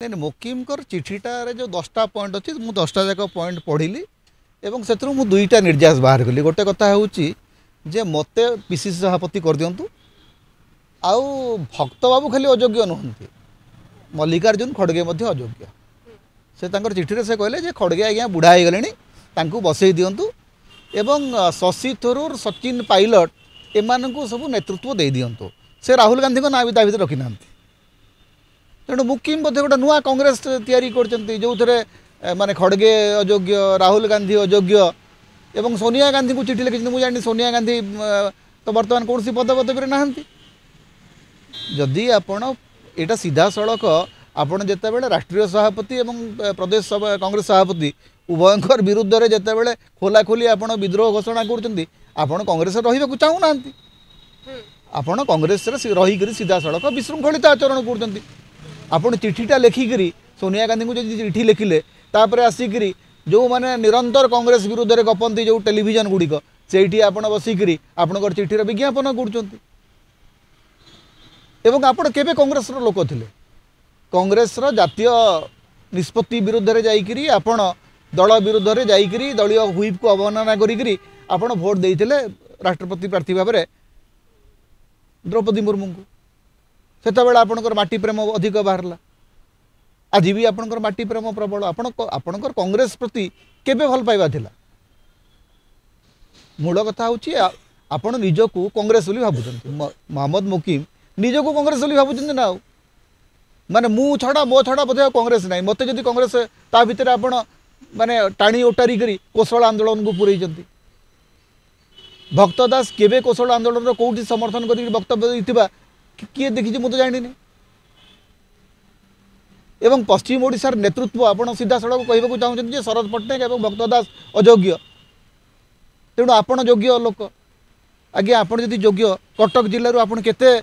नहीं मोकिमकर चिठीटार जो 10टा पॉइंट अच्छी मुझे 10टा जाक पॉइंट पढ़ी एवं से दुईटा निर्यास बाहर कली। गोटे कथा हूँ जे मत पीसीसी सभापति कर दिंतु आउ भक्त बाबू खाली अयोग्य नुहति मल्लिकार्जुन खड़गे अयोग्य से चिठी से कहले जे खड़गे आज्ञा बुढ़ा हो गले बसई दिंतु एवं शशि थरूर सचिन पायलट एमानंकु सब नेतृत्व दे दिंतु। से राहुल गांधी को ना भी भितर रखी ना तेणु मुकिम गोटे नुआ कांग्रेस तैयारी कर माने खड़गे अयोग्य राहुल गांधी अयोग्य एवं सोनिया गांधी को चिठी लिखी मुझे जानी सोनिया गांधी तो बर्तमान कौन सी पद पदवी ना जदि आपण यहाँ सीधा सड़क आपण जिते राष्ट्रीय सभापति एवं प्रदेश कांग्रेस सभापति उभयंकर विरुद्ध में जिते खोला खोली आप विद्रोह घोषणा कर कांग्रेस रही चाहूना आपण कांग्रेस रहीकि सीधा सड़क विशृंखलित आचरण कर आपण चिठीटा लेखिकी सोनिया गांधी को जो चिठी लिखिले तापर आसिक जो मैंने निरंतर कांग्रेस विरुद्ध में गपंती जो टेलीविजन गुड़िक से आप बसिक आपण चिठीर विज्ञापन कर केबे कांग्रेस लोक थे कांग्रेस जातीय निष्पत्ति विरुद्ध में जाइकरी आपण दल विरुद्ध में जाइकरी दलीय हुईप को अवमानना करी आपण भोट देते राष्ट्रपति प्रार्थी भाव में द्रौपदी मुर्मू को सेतबेले आपणकर माटी प्रेम अधिक बाहरला आज भी आपणकर माटी प्रेम प्रबल आपणकर कांग्रेस प्रति केबे भल पाइबा थिला मूल कथा होची आपण निजको कांग्रेस बोली भाबुचंती मोहम्मद मुकिम निजको कांग्रेस बोली भाबुचंती ना माने मु छड़ा मो छड़ा बोधे कांग्रेस नहीं मते जदि कांग्रेस ता भितर आपण माने टाणी ओटारी करी कौशल आंदोलन को पुरैचंती भक्त दास केबे कौशल आंदोलन कोठी समर्थन करी वक्तव्य देथिबा किए देखी मुझे जानी एवं पश्चिम ओडिशार नेतृत्व आपण सीधा सड़क कहवाक चाहते शरद पट्टनायक और भक्त दास अयोग्य तेणु आपण योग्य लोक आज्ञा आपण जदि योग्य कटक जिलूर आपण केते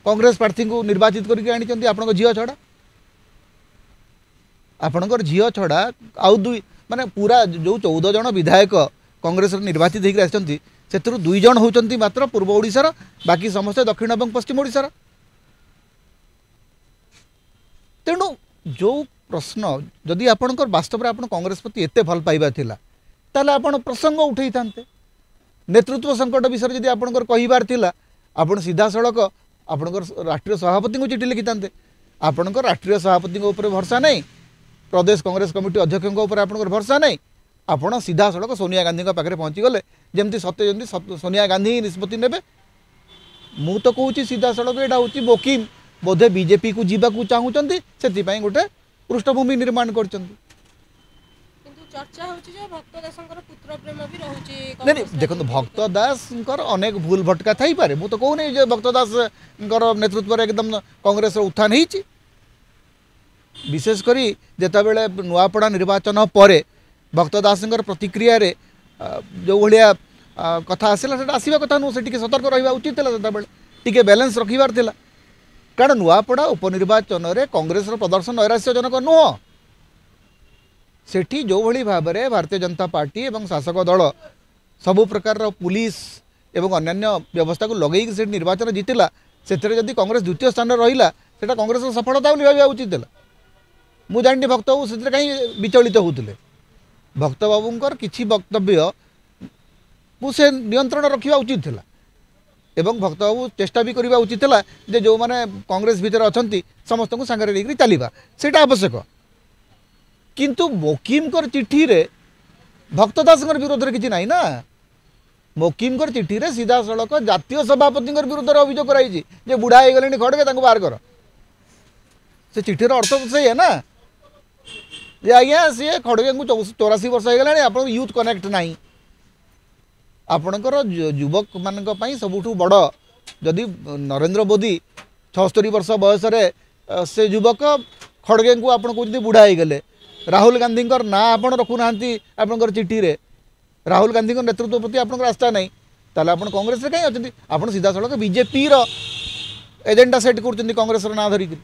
कांग्रेस प्रार्थी को निर्वाचित करके आपण झील छड़ा आपणकर झील छड़ा आउ दुई माने पूरा जो 14 जन विधायक कांग्रेस निर्वाचित होकर से 2 जन होती मात्र पूर्व ओडिशार बाकी समस्त दक्षिण और पश्चिम ओडिशार तेणु जो प्रश्न जदि आपणकर वास्तव में आप कांग्रेस प्रति एत भल पाइबा थिला ताले आपण प्रसंग उठे था नेतृत्व संकट विषय जदि आपणकर कहिबार थिला आपण सीधा सड़क आपणकर राष्ट्रीय सभापति को चिठी लिखि थांते आपणकर राष्ट्रीय सभापति ऊपर भरसा नहीं प्रदेश कांग्रेस कमिटी अध्यक्ष ऊपर आपणकर भरसा नहीं आपण सीधा सड़क सोनिया गांधी पाखे पहुँची गले जमती सत्य जमी सोनिया गांधी ही निष्पत्ति ने मु तो कहूँ सीधा सड़क यहाँ हूँ मोकिम बोधे बीजेपी को जीवाक चाहूँगी से गोटे पृष्ठभूमि निर्माण कर देखो भक्त दास अनेक भूल भटका थी पारे मु तो कहूनी भक्त दास नेतृत्व एकदम कांग्रेस उत्थान होती विशेषकर जितेबाला नुआपड़ा निर्वाचन पर भक्त दास प्रतिक्रिया रे जो भाया कथा आसला से आसवा कथा नुह से सतर्क रहा उचित टे बैलेंस रखार था कारण नुआपड़ा उपनिर्वाचन में कांग्रेस प्रदर्शन नैराश्यजनक नुह सेठी जो भली भाव में भारतीय जनता पार्टी एवं शासक दल सबु प्रकार पुलिस एवं अन्य व्यवस्था को लगे से निर्वाचन जीतला से कांग्रेस द्वितीय स्थान रहा से कांग्रेस सफलता भाव उचित है मुझे जानी भक्त बाबू से कहीं विचलित होते भक्त बाबूंकर किछि वक्तव्य को से नियंत्रण रखा उचित है एवं भक्त बाबू चेष्टा भी करवा उचित है जे जो माने कांग्रेस भीतर अच्छा समस्त को सांगे लेकर चलवा सेटा आवश्यक किंतु मोकिमकर चिठी रे भक्त दास विरोध में किसी ना मोकिमकर चिठी रे सीधा सड़क जातीय सभापति विरुद्ध में अभियोग कराई जे बुढ़ा हो गले खड़गे बाहर कर से चिठीर अर्थ तो सही है ना जे आज्ञा सी खड़गे को 84 वर्ष हो गला आप यूथ कनेक्ट ना आपणकर युवक मान सबुठ बड़ जदि नरेंद्र मोदी 76 वर्ष बयस से युवक खड़गे को आप कहते बुढ़ा हो गले राहुल गांधी ना आप रखुना आपंकर चिठी रे राहुल गांधी नेतृत्व प्रति आप आस्था नहीं ताले आप कांग्रेस कहीं अच्छा आप सीधा सड़क बीजेपी एजेंडा सेट कर कांग्रेस ना धरिकी